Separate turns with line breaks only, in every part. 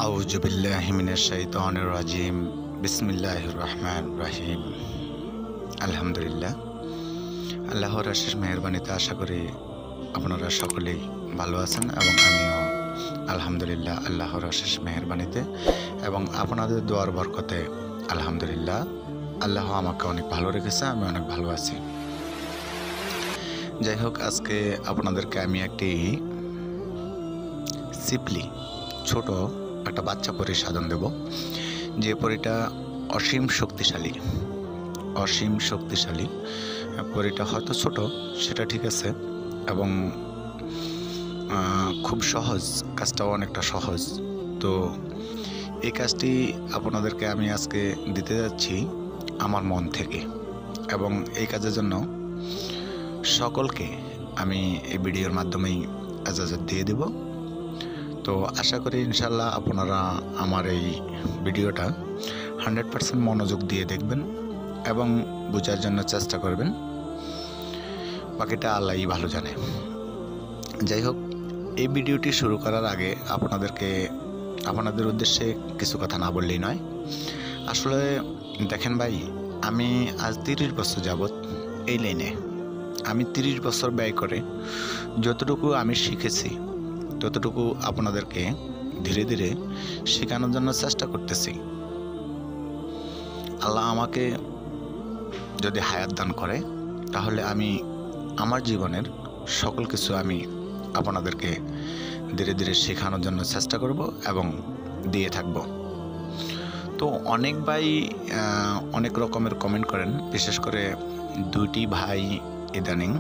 আউযু বিল্লাহি মিনাশ শাইতানির রাজিম। বিসমিল্লাহির রহমানির রহিম। আলহামদুলিল্লাহ, আল্লাহর অশেষ মেহেরবানিতে আশা করি আপনারা সকলেই ভালো আছেন এবং আমিও আলহামদুলিল্লাহ আল্লাহর অশেষ মেহেরবানিতে এবং আপনাদের দোয়ার বরকতে আলহামদুলিল্লাহ আল্লাহ আমাকে অনেক ভালো রেখেছে, আমি অনেক ভালো আছি। যাই হোক, আজকে আপনাদেরকে আমি একটি সিপলি ছোট একটা বাচ্চা পরীর সাধন দেব, যে পরীটা অসীম শক্তিশালী। পরীটা হয়তো ছোট, সেটা ঠিক আছে, এবং খুব সহজ, কাজটাও অনেকটা সহজ। তো এই কাজটি আপনাদেরকে আমি আজকে দিতে যাচ্ছি আমার মন থেকে, এবং এই কাজের জন্য সকলকে আমি এই ভিডিওর মাধ্যমেই ইজাজত দিয়ে দেব। তো আশা করি ইনশাল্লাহ আপনারা আমার এই ভিডিওটা 100% মনোযোগ দিয়ে দেখবেন এবং বোঝার জন্য চেষ্টা করবেন। বাকিটা আল্লাহই ভালো জানে। যাই হোক, এই ভিডিওটি শুরু করার আগে আপনাদের উদ্দেশ্যে কিছু কথা না বললেই নয়। আসলে দেখেন ভাই, আমি আজ 30 বছর যাবৎ এই লাইনে, আমি 30 বছর ব্যয় করে যতটুকু আমি শিখেছি ততটুকু আপনাদেরকে ধীরে ধীরে শেখানোর জন্য চেষ্টা করতেছি। আল্লাহ আমাকে যদি হায়াত দান করে তাহলে আমি আমার জীবনের সকল কিছু আমি আপনাদেরকে ধীরে ধীরে শেখানোর জন্য চেষ্টা করব এবং দিয়ে থাকব। তো অনেক ভাই অনেক রকমের কমেন্ট করেন, বিশেষ করে দুইটি ভাই ইদানিং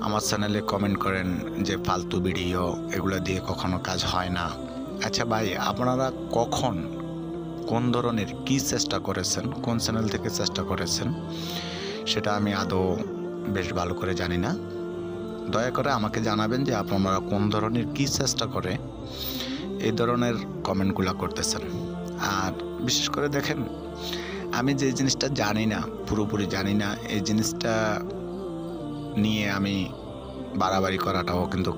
আমার চ্যানেলে কমেন্ট করেন যে ফালতু ভিডিও, এগুলো দিয়ে কখনো কাজ হয় না। আচ্ছা ভাই, আপনারা কখন কোন ধরনের কি চেষ্টা করেছেন, কোন চ্যানেল থেকে চেষ্টা করেছেন সেটা আমি আদৌ বেশ ভালো করে জানি না। দয়া করে আমাকে জানাবেন যে আপনারা কোন ধরনের কি চেষ্টা করে এই ধরনের কমেন্টগুলো করতেছেন। আর বিশেষ করে দেখেন, আমি যে জিনিসটা জানি না, পুরোপুরি জানি না, এই জিনিসটা নিয়ে আমি বাড়াবাড়ি করাটাও কিন্তু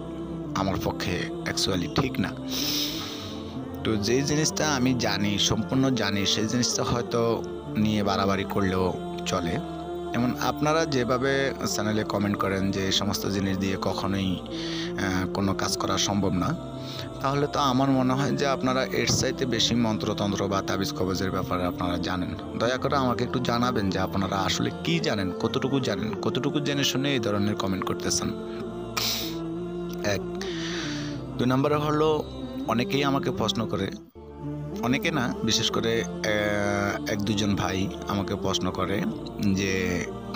আমার পক্ষে অ্যাকচুয়ালি ঠিক না। তো যে জিনিসটা আমি জানি, সম্পূর্ণ জানি, সেই জিনিসটা হয়তো নিয়ে বাড়াবাড়ি করলেও চলে। যেমন আপনারা যেভাবে চ্যানেলে কমেন্ট করেন যে এই সমস্ত জিনিস দিয়ে কখনোই কোনো কাজ করা সম্ভব না, তাহলে তো আমার মনে হয় যে আপনারা এর চাইতে বেশি মন্ত্রতন্ত্র বা তাবিজ কবজের ব্যাপারে আপনারা জানেন। দয়া করে আমাকে একটু জানাবেন যে আপনারা আসলে কি জানেন, কতটুকু জেনে শুনে এই ধরনের কমেন্ট করতেছেন। 1 2 নম্বরে হলো, অনেকেই আমাকে প্রশ্ন করে, অনেকে না, বিশেষ করে 1-2 জন ভাই আমাকে প্রশ্ন করে যে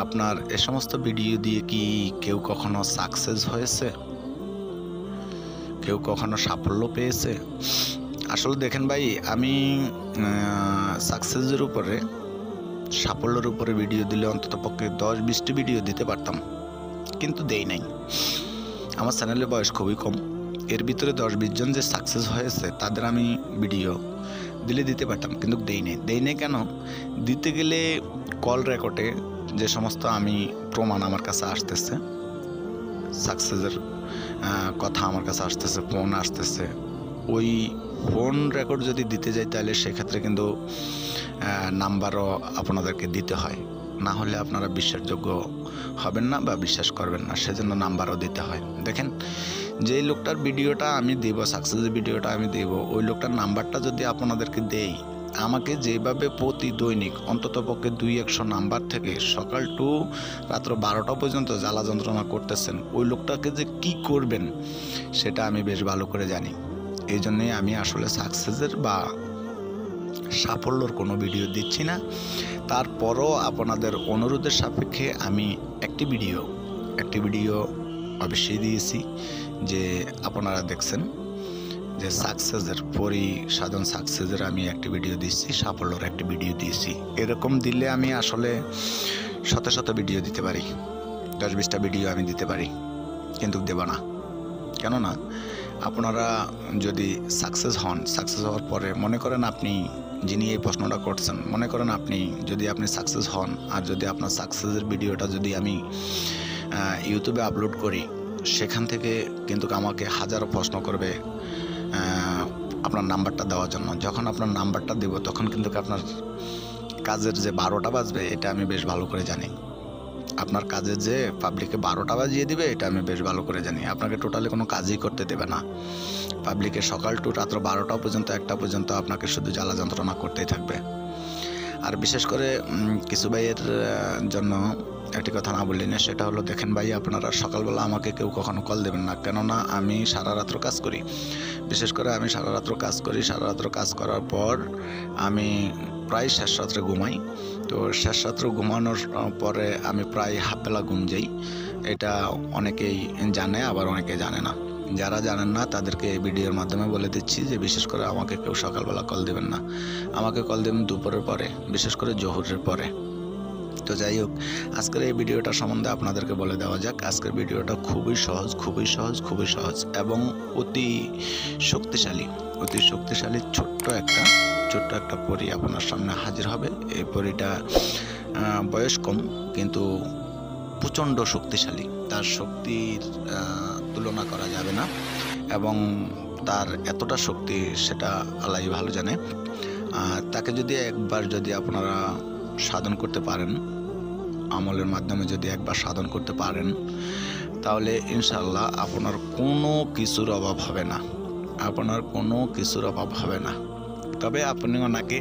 আপনার এ সমস্ত ভিডিও দিয়ে কি কেউ কখনো সাকসেস হয়েছে, কেউ কখনো সাফল্য পেয়েছে? আসলে দেখেন ভাই, আমি সাকসেসের উপরে, সাফল্যের উপরে ভিডিও দিলে অন্তত পক্ষে 10-20টি ভিডিও দিতে পারতাম, কিন্তু দেই নাই। আমার চ্যানেলের বয়স খুবই কম, এর ভিতরে 10-20 জন যে সাকসেস হয়েছে তাদের আমি ভিডিও দিতে পারতাম, কিন্তু দেই নাই। কেন? দিতে গেলে কল রেকর্ডে যে সমস্ত আমি প্রমাণ আমার কাছে আসতেছে, সাকসেসের কথা আমার কাছে আসতেছে, ফোন আসতেছে, ওই ফোন রেকর্ড যদি দিতে যাই তাহলে সেক্ষেত্রে কিন্তু নাম্বারও আপনাদেরকে দিতে হয়, না হলে আপনারা বিশ্বাসযোগ্য হবেন না বা বিশ্বাস করবেন না, সেজন্য নাম্বারও দিতে হয়। দেখেন, যেই লোকটার ভিডিওটা আমি দেব, সাকসেসের ভিডিওটা আমি দেব, ওই লোকটার নাম্বারটা যদি আপনাদেরকে দেই, আমাকে যেভাবে প্রতি দৈনিক অন্তত পক্ষে 200 নাম্বার থেকে সকাল টু রাত্র 12টা পর্যন্ত জ্বালা যন্ত্রণা করতেছেন, ওই লোকটাকে যে কি করবেন সেটা আমি বেশ ভালো করে জানি। এই জন্যই আমি আসলে সাকসেসের বা সাফল্যর কোনো ভিডিও দিচ্ছি না। তারপরও আপনাদের অনুরোধের সাপেক্ষে আমি একটি ভিডিও অবশ্যই দিয়েছি, যে আপনারা দেখছেন যে সাকসেসের সাধন সাকসেসের আমি একটি ভিডিও দিচ্ছি, সাফল্যর একটি ভিডিও দিয়েছি। এরকম দিলে আমি আসলে শত ভিডিও দিতে পারি, 10-20টা ভিডিও আমি দিতে পারি, কিন্তু দেব না। কেননা আপনারা যদি সাকসেস হওয়ার পরে মনে করেন, আপনি যিনি এই প্রশ্নটা করছেন, মনে করেন আপনি সাকসেস হন, আর যদি আপনার সাকসেসের ভিডিওটা যদি আমি ইউটিউবে আপলোড করি, সেখান থেকে কিন্তু আমাকে হাজারো প্রশ্ন করবে, আপনার নাম্বারটা দেওয়ার জন্য। যখন আপনার নাম্বারটা দেব তখন কিন্তু আপনার কাজের যে 12টা বাজবে এটা আমি বেশ ভালো করে জানি। আপনার কাজের যে পাবলিকে 12টা বাজিয়ে দিবে এটা আমি বেশ ভালো করে জানি। আপনাকে টোটালি কোনো কাজই করতে দেবে না। পাবলিকে সকাল টু রাত্র 12টা পর্যন্ত 1টা পর্যন্ত আপনাকে শুধু জ্বালা যন্ত্রণা করতেই থাকবে। আর বিশেষ করে কিছু ভাইয়ের জন্য একটি কথা না বললি না, সেটা হলো দেখেন ভাই, আপনারা সকালবেলা আমাকে কেউ কখনো কল দেবেন না, কেননা আমি সারা রাত্র কাজ করি। বিশেষ করে আমি সারা রাত্র কাজ করি। সারা রাত্র কাজ করার পর আমি প্রায় শেষ রাত্রে ঘুমাই। তো শেষ রাত্রে ঘুমানোর পরে আমি প্রায় হাফবেলা ঘুম যাই। এটা অনেকেই জানে, আবার অনেকে জানে না। যারা জানেন না তাদেরকে এই ভিডিওর মাধ্যমে বলে দিচ্ছি যে বিশেষ করে আমাকে কেউ সকালবেলা কল দেবেন না, আমাকে কল দেবেন দুপুরের পরে, বিশেষ করে জোহরের পরে। তো যাই হোক, আজকের এই ভিডিওটা সম্বন্ধে আপনাদেরকে বলে দেওয়া যাক। আজকের ভিডিওটা খুবই সহজ এবং অতি শক্তিশালী ছোট্ট একটা পরী আপনার সামনে হাজির হবে। এই পরীটা বয়স কম কিন্তু প্রচণ্ড শক্তিশালী। তার শক্তির তুলনা করা যাবে না এবং তার এতটা শক্তি সেটা আল্লাহই ভালো জানে। তাকে যদি একবার আপনারা সাধন করতে পারেন, আমলের মাধ্যমে যদি একবার সাধন করতে পারেন, তাহলে ইনশাআল্লাহ আপনার কোনো কিছুর অভাব হবে না। তবে আপনি ওনাকে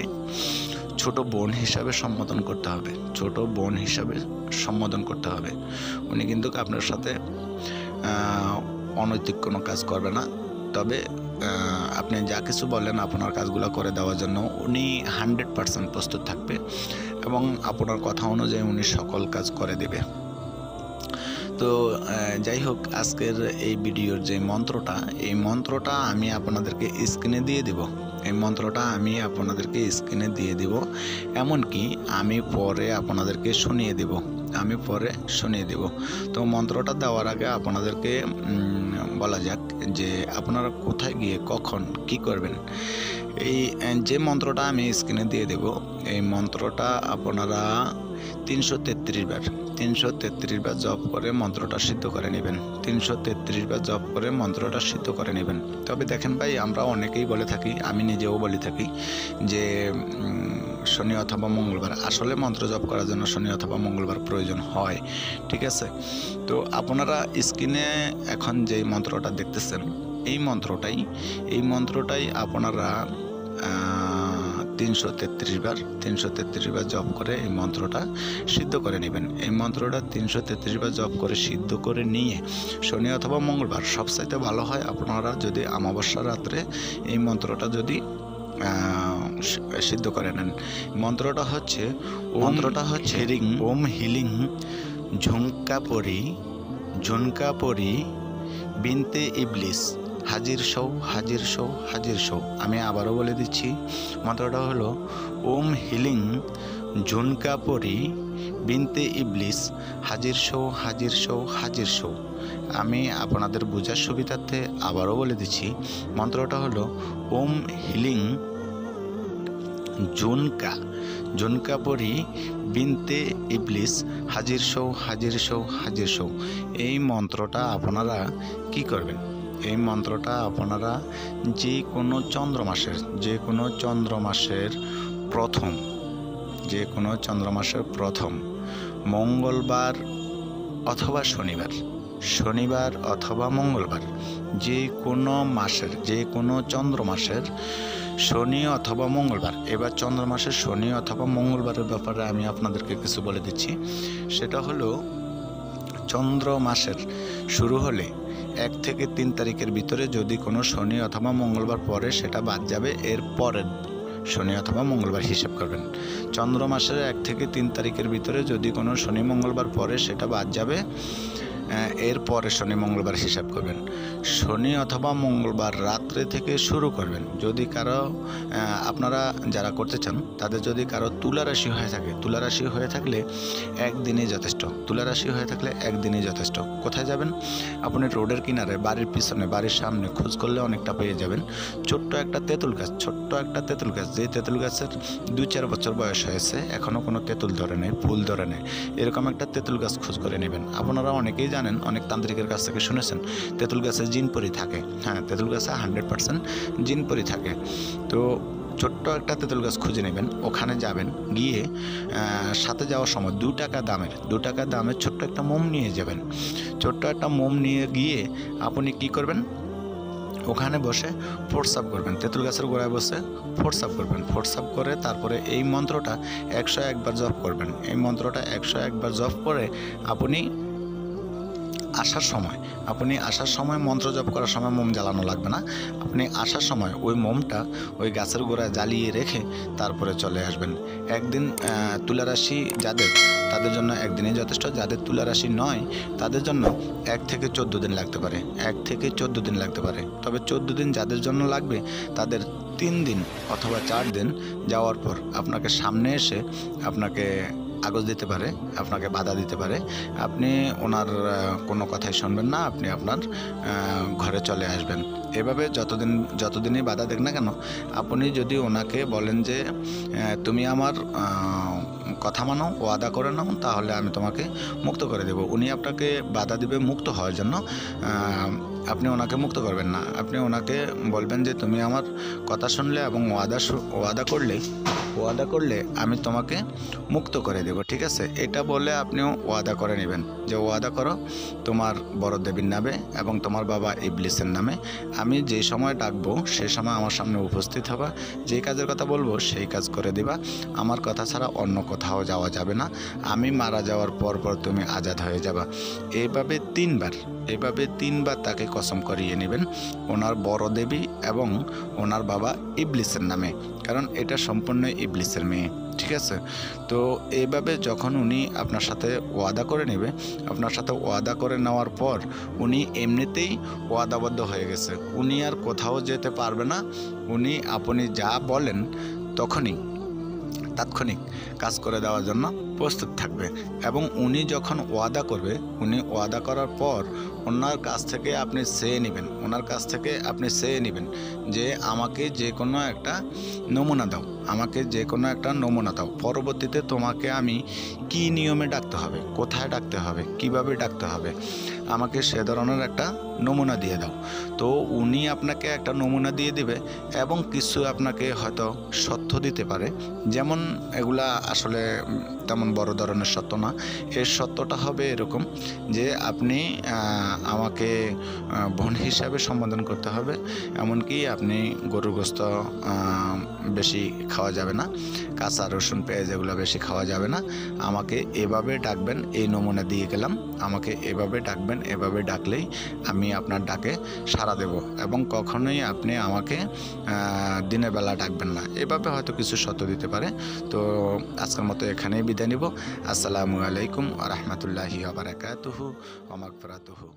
ছোট বোন হিসাবে সম্বোধন করতে হবে। উনি কিন্তু আপনার সাথে অনৈতিক কোনো কাজ করবে না। তবে আপনি যা কিছু বলেন আপনার কাজগুলো করে দেওয়ার জন্য উনি 100% প্রস্তুত থাকবে এবং আপনার কথা অনুযায়ী উনি সকল কাজ করে দেবে। তো যাই হোক, আজকের এই ভিডিওর যে মন্ত্রটা আমি আপনাদেরকে স্ক্রিনে দিয়ে দেব। এই মন্ত্রটা আমি আপনাদেরকে স্ক্রিনে দিয়ে দেব, এমনকি আমি পরে আপনাদেরকে শুনিয়ে দেব। তো মন্ত্রটা দেওয়ার আগে আপনাদেরকে বলা যাক যে আপনারা কোথায় গিয়ে কখন কি করবেন। এই যে মন্ত্রটা আমি স্ক্রিনে দিয়ে দেব, এই মন্ত্রটা আপনারা 333 বার জপ করে মন্ত্রটা সিদ্ধ করে নেবেন। 333 বার জপ করে মন্ত্রটা সিদ্ধ করে নেবেন। তবে দেখেন ভাই, আমরা অনেকেই বলে থাকি, আমি নিজেও বলে থাকি যে শনি অথবা মঙ্গলবার, আসলে মন্ত্র জপ করার জন্য শনি অথবা মঙ্গলবার প্রয়োজন হয়, ঠিক আছে। তো আপনারা স্ক্রিনে এখন যে মন্ত্রটা দেখতেছেন, এই মন্ত্রটাই আপনারা 333 বার জপ করে এই মন্ত্রটা সিদ্ধ করে নেবেন। এই মন্ত্রটা 333 বার জপ করে সিদ্ধ করে নিয়ে শনি অথবা মঙ্গলবার, সবচাইতে ভালো হয় আপনারা যদি অমাবস্যা রাত্রে এই মন্ত্রটা যদি সিদ্ধ করে নেন। মন্ত্রটা হচ্ছে ওম হিলিং ঝুনকাপরি বিনতে ইবলিস হাজির সৌ। আমি আবারও বলে দিচ্ছি, মন্ত্রটা হলো ওম হিলিং ঝুনকাপরি বিনতে ইবলিস হাজির সৌ। আমি আপনাদের বোঝার সুবিধার্থে আবারও বলে দিচ্ছি, মন্ত্রটা হলো ওম হিলিং ঝুনকাপরি বিনতে ইবলিস হাজির সৌ। এই মন্ত্রটা আপনারা কি করবেন? এই মন্ত্রটা আপনারা যে কোনো চন্দ্র মাসের প্রথম মঙ্গলবার অথবা শনিবার অথবা মঙ্গলবার, যে কোনো চন্দ্র মাসের শনি অথবা মঙ্গলবার। এবার চন্দ্র মাসের শনি অথবা মঙ্গলবারের ব্যাপারে আমি আপনাদেরকে কিছু বলে দিচ্ছি। সেটা হলো চন্দ্র মাসের শুরু হলে 1 থেকে 3 তারিখের ভিতরে যদি কোনো শনি অথবা মঙ্গলবার পরে, সেটা বাদ যাবে, এর পরের শনি অথবা মঙ্গলবার হিসাব করবেন। চন্দ্র মাসের 1 থেকে 3 তারিখের ভিতরে যদি কোনো শনি মঙ্গলবার পরে, সেটা বাদ যাবে, এরপরে শনি মঙ্গলবার হিসাব করবেন। শনি অথবা মঙ্গলবার রাত্রে থেকে শুরু করবেন। যদি কারো আপনারা যারা করতে চান তাদের যদি কারো তুলা রাশি হয়ে থাকলে একদিনই যথেষ্ট। যথেষ্ট। তুলা রাশি হয়ে থাকলে একদিনই যথেষ্ট। কোথায় যাবেন? আপনি রোডের কিনারে, বাড়ির পিছনে, বাড়ির সামনে খোঁজ করলে অনেকটা পেয়ে যাবেন। ছোট্ট একটা তেঁতুল গাছ, যে তেঁতুল গাছের 2-4 বছর বয়স হয়েছে, এখনও কোনো তেঁতুল ধরে নেই, ফুল ধরে নেই, এরকম একটা তেঁতুল গাছ খোঁজ করে নেবেন। আপনারা অনেকেই জানেন, অনেক তান্ত্রিকের কাছ থেকে শুনেছেন তেঁতুল গাছে জিনপরি থাকে। হ্যাঁ, তেঁতুল গাছে 100% জিনপরি থাকে। তো ছোট্ট একটা তেঁতুল গাছ খুঁজে নেবেন, ওখানে যাবেন, গিয়ে সাথে যাওয়ার সময় 2 টাকা দামের ছোট্ট একটা মোম নিয়ে যাবেন। ছোট্ট একটা মোম নিয়ে গিয়ে আপনি কি করবেন? ওখানে বসে ফোর্সআপ করবেন, তেঁতুল গাছের গোড়ায় বসে ফোর্সআপ করবেন। ফোর্সআপ করে তারপরে এই মন্ত্রটা 101 বার জপ করবেন। এই মন্ত্রটা 101 বার জপ করে আপনি আসার সময় মন্ত্র জপ করার সময় মোম জ্বালানো লাগবে না। আপনি আসার সময় ওই মোমটা ওই গাছের গোড়ায় জ্বালিয়ে রেখে তারপরে চলে আসবেন। একদিন তুলা রাশি যাদের, তাদের জন্য একদিনই যথেষ্ট। যাদের তুলা রাশি নয় তাদের জন্য 1 থেকে 14 দিন লাগতে পারে। 1 থেকে 14 দিন লাগতে পারে। তবে 14 দিন যাদের জন্য লাগবে তাদের 3 দিন অথবা 4 দিন যাওয়ার পর আপনাকে সামনে এসে আপনাকে কাগজ দিতে পারে, আপনাকে বাধা দিতে পারে। আপনি ওনার কোনো কথাই শুনবেন না, আপনি আপনার ঘরে চলে আসবেন। এভাবে যতদিনই বাধা দেখ না কেন, আপনি যদি ওনাকে বলেন যে তুমি আমার কথা মানো, ওয়াদা করে নাও, তাহলে আমি তোমাকে মুক্ত করে দেব। উনি আপনাকে বাধা দিবে মুক্ত হওয়ার জন্য। আপনি ওনাকে মুক্ত করবেন না, আপনি ওনাকে বলবেন যে তুমি আমার কথা শুনলে এবং ওয়াদা করলে আমি তোমাকে মুক্ত করে দেব, ঠিক আছে? এটা বলে আপনিও ওয়াদা করে নেবেন যে ওয়াদা করো তোমার বড় দেবীর নামে এবং তোমার বাবা ইবলিসের নামে, আমি যেই সময় ডাকবো সেই সময় আমার সামনে উপস্থিত হবা, যেই কাজের কথা বলবো সেই কাজ করে দিবা, আমার কথা ছাড়া অন্য কোথাও যাওয়া যাবে না, আমি মারা যাওয়ার পর তুমি আজাদ হয়ে যাবা। এইভাবে 3বার তাকে কসম করিয়ে নেবেন ওনার বড় দেবী এবং ওনার বাবা ইবলিসের নামে, কারণ এটা সম্পূর্ণ ইবলিসের মেয়ে, ঠিক আছে? তো এইভাবে যখন উনি আপনার সাথে ওয়াদা করে নেবে, আপনার সাথে ওয়াদা করে নেওয়ার পর উনি এমনিতেই ওয়াদাবদ্ধ হয়ে গেছে, উনি আর কোথাও যেতে পারবে না। উনি আপনি যা বলেন তাৎক্ষণিক কাজ করে দেওয়ার জন্য প্রস্তুত থাকবে। এবং উনি যখন ওয়াদা করবে, উনি ওয়াদা করার পর ওনার কাছ থেকে আপনি চেয়ে নেবেন যে আমাকে যে কোনো একটা নমুনা দাও, পরবর্তীতে তোমাকে আমি কি নিয়মে ডাকতে হবে, কোথায় ডাকতে হবে, কিভাবে ডাকতে হবে, আমাকে সে ধরনের একটা নমুনা দিয়ে দাও। তো উনি আপনাকে একটা নমুনা দিয়ে দিবে এবং কিছু আপনাকে হয়তো সত্য দিতে পারে, যেমন এগুলা আসলে তেমন বড় ধরনের সত্য না। এর সত্যটা হবে এরকম যে আপনি আমাকে বোন হিসাবে সম্বোধন করতে হবে, এমনকি আপনি গরুর গোশত বেশি খাওয়া যাবে না, কাঁচা রসুন পেঁয়াজ এগুলো বেশি খাওয়া যাবে না, আমাকে এভাবে ডাকবেন, এই নমুনা দিয়ে গেলাম, আমাকে এভাবে ডাকবেন, এভাবে ডাকলেই আমি আপনার ডাকে সাড়া দেব এবং কখনোই আপনি আমাকে দিনের বেলা ডাকবেন না। এভাবে হয়তো কিছু সত্য দিতে পারে। তো আজকের মতো এখানেই বিদায় নিব। আসসালামু আলাইকুম ওয়া রাহমাতুল্লাহি ওয়া বারাকাতুহু ওয়া মাগফিরাতুহু।